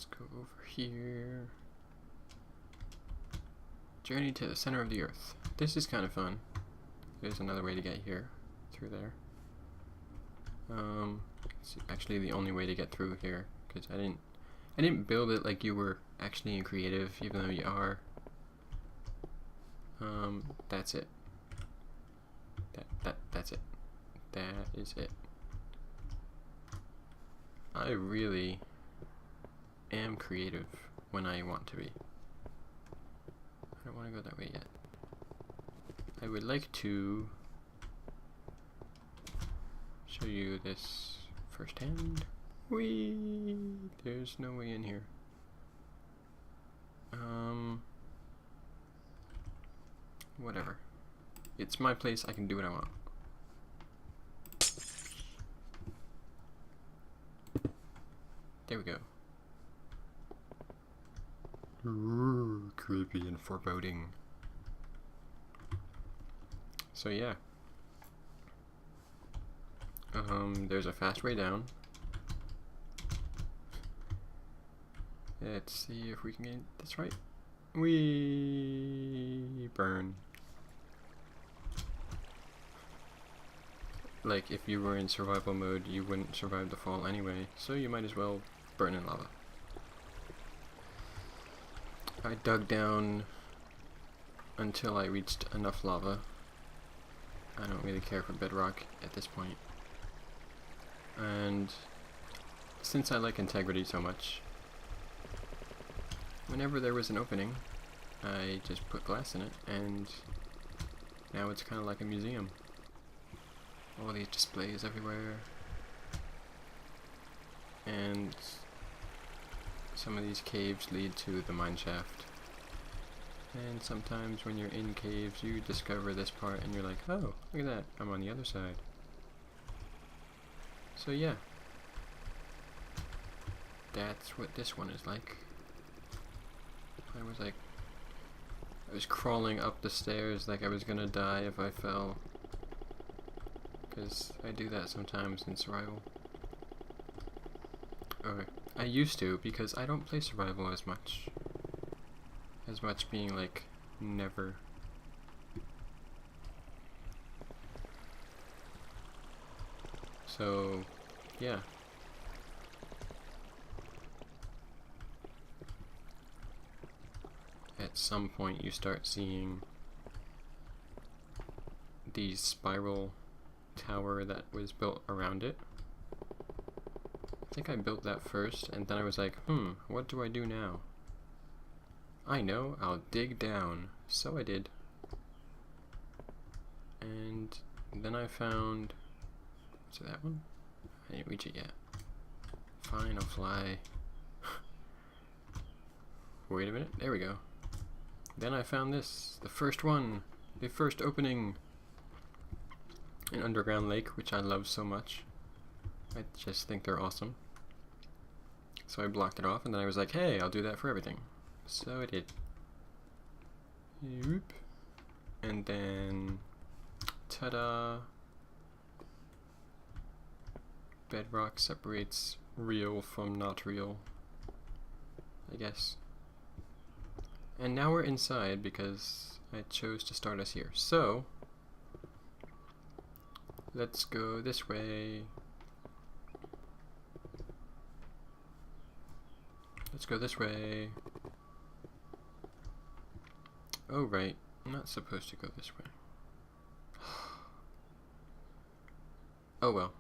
Let's go over here. Journey to the center of the earth. This is kind of fun. There's another way to get here, through there. It's actually the only way to get through here, because I didn't build it like you were actually in creative, even though you are. That's it. That's it. That is it. I really am creative when I want to be. I don't want to go that way yet. I would like to show you this firsthand. Whee! There's no way in here. Whatever. It's my place, I can do what I want. There we go. Ooh, creepy and foreboding. So yeah. There's a fast way down. Let's see if we can get this right. We burn. Like, if you were in survival mode, you wouldn't survive the fall anyway, so you might as well burn in lava. I dug down until I reached enough lava. I don't really care for bedrock at this point. And since I like integrity so much, whenever there was an opening, I just put glass in it, and now it's kind of like a museum. All these displays everywhere, and some of these caves lead to the mine shaft. And sometimes when you're in caves, you discover this part and you're like, oh, look at that, I'm on the other side. So yeah, that's what this one is like. I was crawling up the stairs like I was gonna die if I fell. Because I do that sometimes in survival. Or I used to, because I don't play survival as much. As much being like, never. So, yeah. At some point you start seeing these spiral tower that was built around it. I think I built that first, and then I was like, what do I do now? I know, I'll dig down. So I did. And then I found, was it that one? I didn't reach it yet. Fine, I'll fly. Wait a minute, there we go. Then I found this, the first one, the first opening. An underground lake, which I love so much. I just think they're awesome. So I blocked it off, and then I was like, hey, I'll do that for everything. So I did. Yoop. And then, ta-da! Bedrock separates real from not real, I guess. And now we're inside because I chose to start us here. So, let's go this way. Let's go this way. Oh, right. I'm not supposed to go this way. Oh well.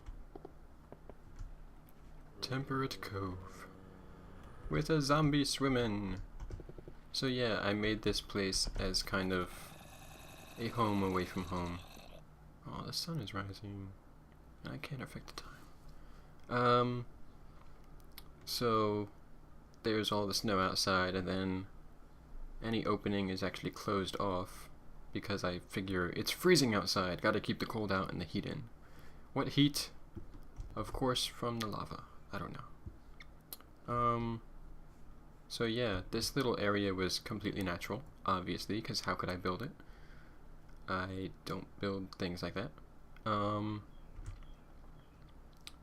Temperate Cove. With a zombie swimming. So yeah, I made this place as kind of a home away from home. Oh, the sun is rising. I can't affect the time. So there's all the snow outside, and then any opening is actually closed off because I figure it's freezing outside, gotta keep the cold out and the heat in. What heat? Of course from the lava. I don't know. So yeah, this little area was completely natural, obviously, because how could I build it? I don't build things like that.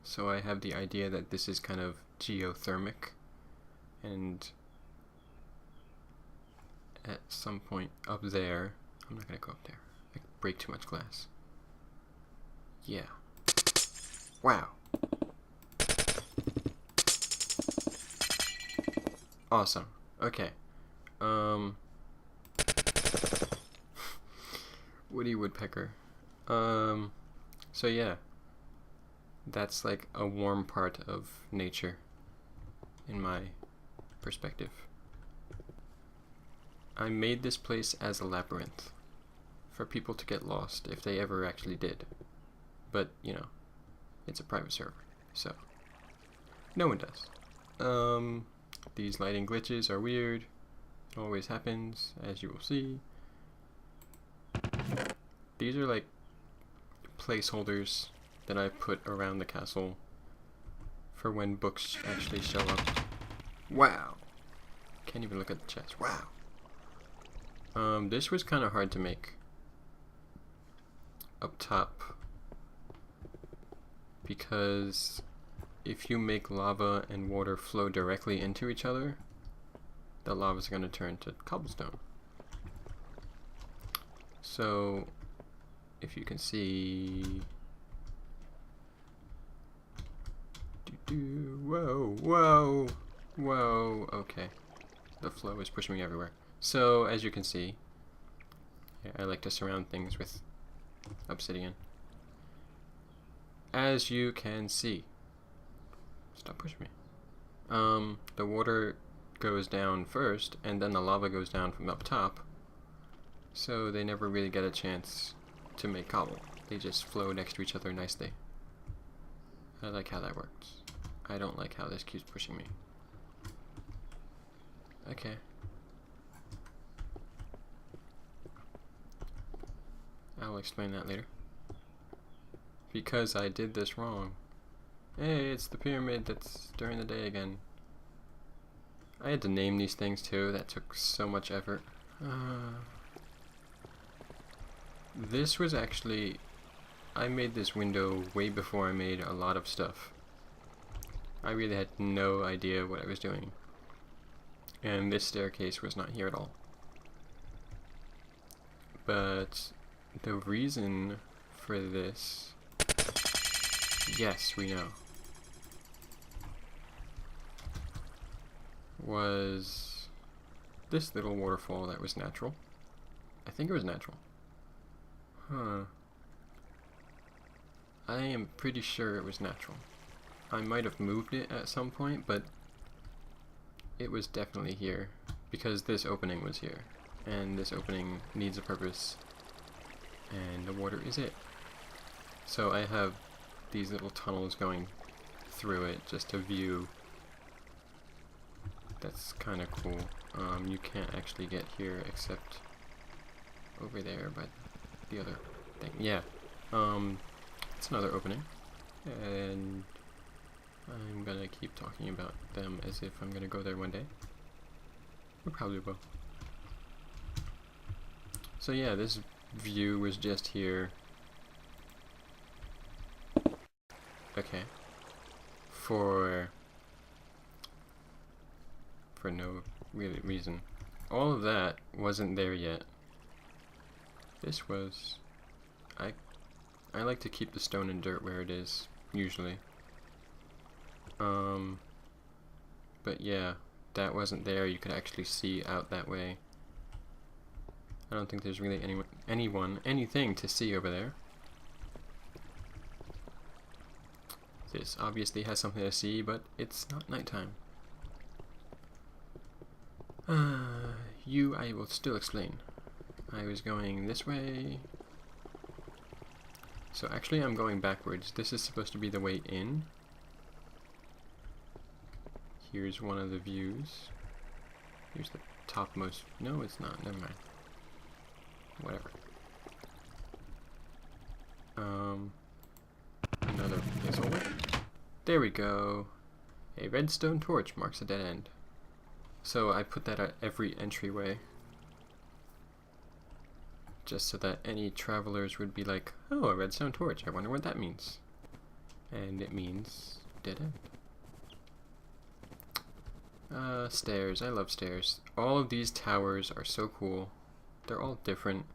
So I have the idea that this is kind of geothermic, And at some point up there, I'm not gonna go up there. I break too much glass. Yeah. Wow. Awesome. Okay. Woody woodpecker. So yeah. That's like a warm part of nature in my perspective. I made this place as a labyrinth for people to get lost if they ever actually did. But, you know, it's a private server, so no one does. These lighting glitches are weird. It always happens, as you will see. These are like placeholders that I put around the castle for when books actually show up. Wow! Can't even look at the chest. Wow! This was kind of hard to make up top because if you make lava and water flow directly into each other, the lava is going to turn to cobblestone. So if you can see, whoa, whoa, whoa, okay, the flow is pushing me everywhere. So as you can see, yeah, I like to surround things with obsidian. As you can see, stop pushing me. The water goes down first, and then the lava goes down from up top. So they never really get a chance to make cobble. They just flow next to each other nicely. I like how that works. I don't like how this keeps pushing me. Okay. I'll explain that later. Because I did this wrong. Hey, it's the pyramid that's during the day again. I had to name these things too. That took so much effort. This was actually... I made this window way before I made a lot of stuff. I really had no idea what I was doing. And this staircase was not here at all. But the reason for this... Yes, we know. Was this little waterfall that was natural. I think it was natural. Huh. I am pretty sure it was natural. I might have moved it at some point, but it was definitely here because this opening was here. And this opening needs a purpose. And the water is it. So I have these little tunnels going through it just to view. That's kind of cool. You can't actually get here except over there by the other thing. Yeah. It's another opening. And I'm gonna keep talking about them as if I'm gonna go there one day. We probably will. So yeah, this view was just here. Okay. For no really reason. All of that wasn't there yet. This was... I like to keep the stone and dirt where it is, usually. But yeah, that wasn't there. You could actually see out that way. I don't think there's really anything to see over there. This obviously has something to see, but it's not nighttime. I will still explain. I was going this way. So actually I'm going backwards. This is supposed to be the way in. Here's one of the views. Here's the topmost. No, it's not. Never mind. Whatever. Another placeholder. There we go. A redstone torch marks a dead end. So I put that at every entryway. Just so that any travelers would be like, oh, a redstone torch, I wonder what that means. And it means dead end. Stairs. I love stairs. All of these towers are so cool. They're all different.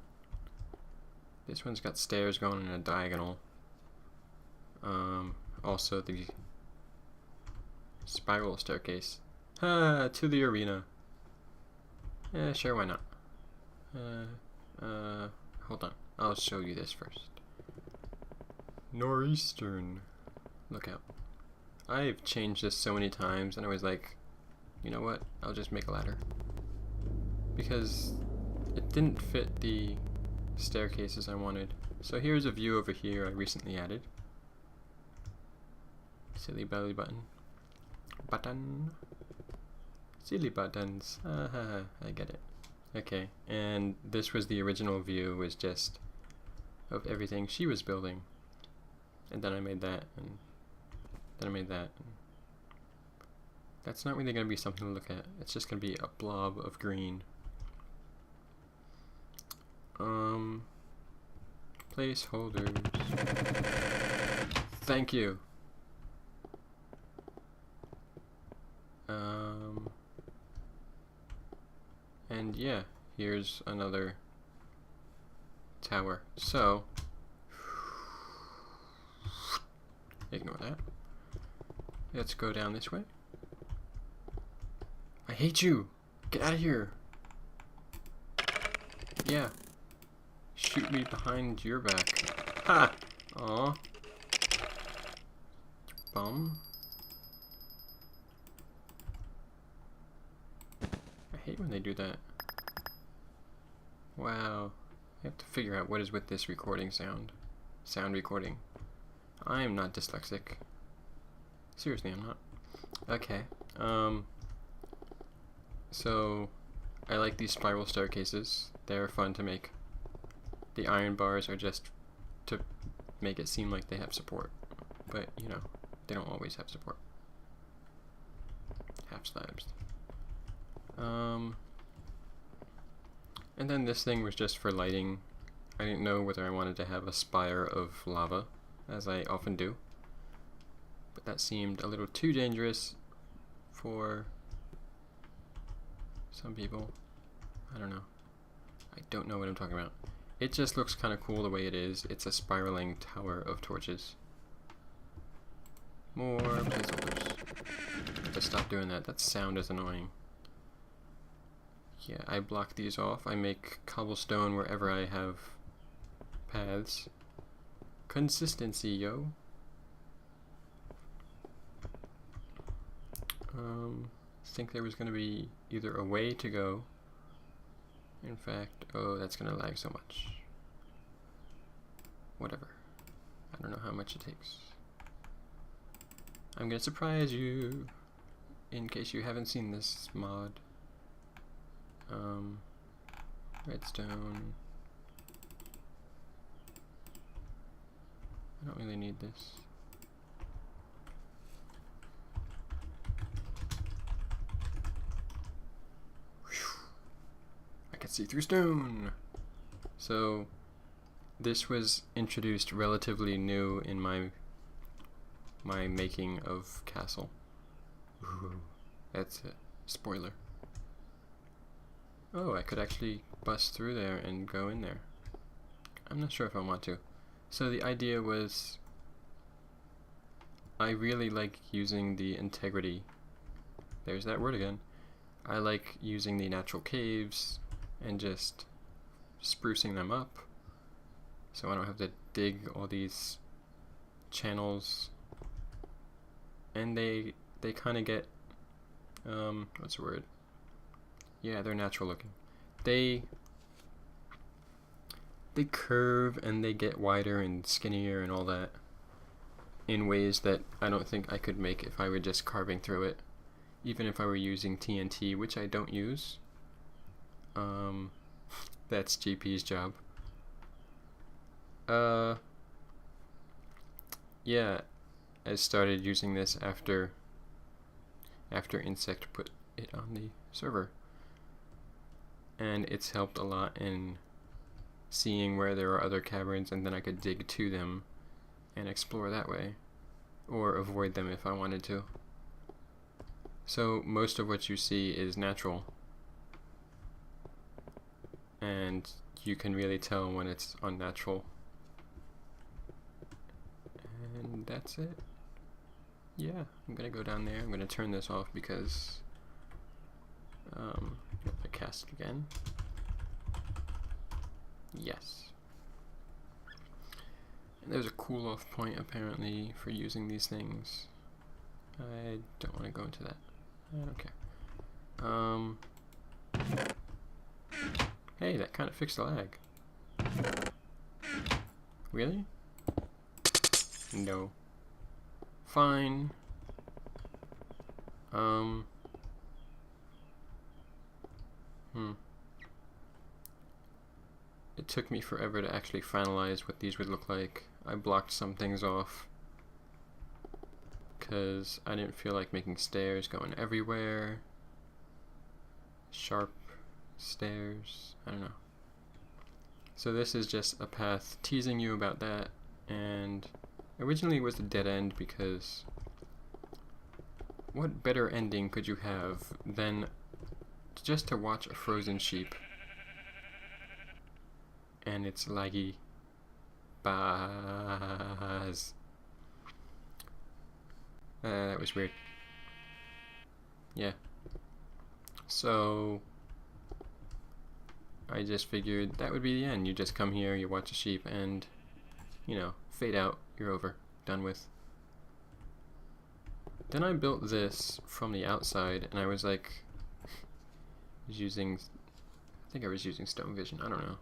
This one's got stairs going in a diagonal. Also the spiral staircase. To the arena. Yeah, sure, why not? Hold on. I'll show you this first. Northeastern. Look out. I've changed this so many times, and I was like, you know what? I'll just make a ladder. Because it didn't fit the staircases I wanted. So here's a view over here I recently added. Silly belly button. Button. Silly buttons. I get it. Okay, and this was the original view, was just of everything she was building. And then I made that, and then I made that. And that's not really going to be something to look at. It's just going to be a blob of green. Placeholders. Thank you. And yeah, here's another tower. So, ignore that. Let's go down this way. I hate you! Get out of here! Yeah. Shoot me behind your back. Ha! Aw. Bum. I hate when they do that. Wow. I have to figure out what is with this recording sound. Sound recording. I am not dyslexic. Seriously, I'm not. Okay. So, I like these spiral staircases. They're fun to make. The iron bars are just to make it seem like they have support. But, you know, they don't always have support. Half slabs. And then this thing was just for lighting. I didn't know whether I wanted to have a spire of lava, as I often do. But that seemed a little too dangerous for some people. I don't know. I don't know what I'm talking about. It just looks kind of cool the way it is. It's a spiraling tower of torches. More placeholders. I have to stop doing that. That sound is annoying. Yeah, I block these off. I make cobblestone wherever I have paths. Consistency, yo. I think there was going to be either a way to go. In fact, oh, that's going to lag so much. Whatever. I don't know how much it takes. I'm going to surprise you, in case you haven't seen this mod. Redstone. I don't really need this. I can see through stone. So this was introduced relatively new in my making of castle. Ooh, that's a spoiler. Oh, I could actually bust through there and go in there. I'm not sure if I want to. So the idea was, I really like using the integrity. There's that word again. I like using the natural caves and just sprucing them up, so I don't have to dig all these channels. And they kind of get, what's the word? Yeah, they're natural looking. They curve and they get wider and skinnier and all that in ways that I don't think I could make if I were just carving through it, even if I were using TNT, which I don't use. That's GP's job. Yeah, I started using this after Insect put it on the server, and it's helped a lot in seeing where there are other caverns, and then I could dig to them and explore that way, or avoid them if I wanted to. So most of what you see is natural, and you can really tell when it's unnatural. And that's it. Yeah, I'm gonna go down there. I'm gonna turn this off because I cast again. Yes. And there's a cool off point apparently for using these things. I don't want to go into that. I don't care. Hey, that kind of fixed the lag. Really? No. Fine. It took me forever to actually finalize what these would look like. I blocked some things off because I didn't feel like making stairs going everywhere. Sharp stairs, I don't know. So this is just a path teasing you about that, and originally it was a dead end because what better ending could you have than just to watch a frozen sheep and its laggy buzz. That was weird. Yeah. So I just figured that would be the end. You just come here, you watch a sheep, and, you know, fade out, you're over, done with. Then I built this from the outside, and I was like, I think I was using stone vision, I don't know.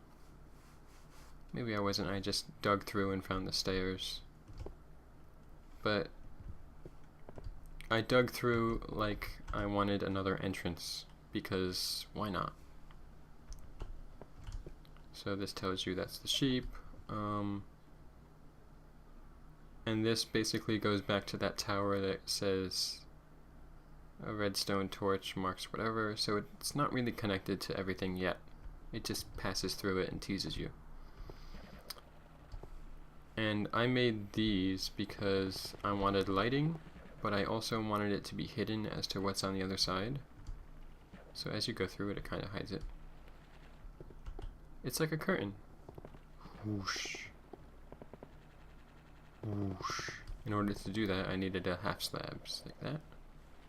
Maybe I wasn't, I just dug through and found the stairs. But I dug through like I wanted another entrance, because why not? So this tells you that's the sheep. And this basically goes back to that tower that says a redstone torch marks whatever, so it's not really connected to everything yet. It just passes through it and teases you. And I made these because I wanted lighting, but I also wanted it to be hidden as to what's on the other side. So as you go through it, it kind of hides it. It's like a curtain. Whoosh. Whoosh. In order to do that, I needed a half slabs like that.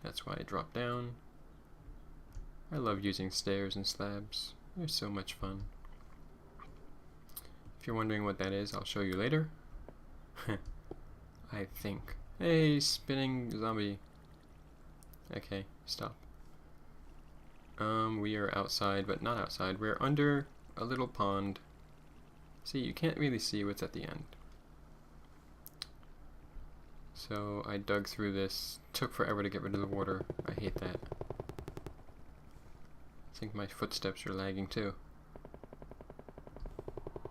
That's why I dropped down. I love using stairs and slabs. They're so much fun. If you're wondering what that is, I'll show you later. I think. Hey, spinning zombie. Okay, stop. We are outside, but not outside. We're under a little pond. See, you can't really see what's at the end. So I dug through this. Took forever to get rid of the water. I hate that. I think my footsteps are lagging too.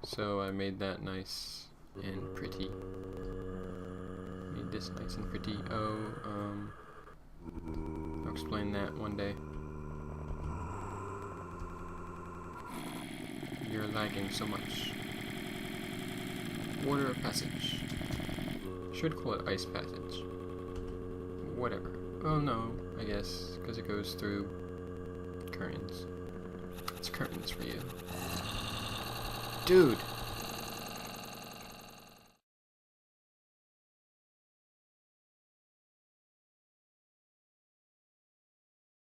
So I made that nice and pretty. Made this nice and pretty. I'll explain that one day. You're lagging so much. Water passage. Should call it ice passage. Whatever. Oh no, I guess, because it goes through curtains. It's curtains for you. Dude!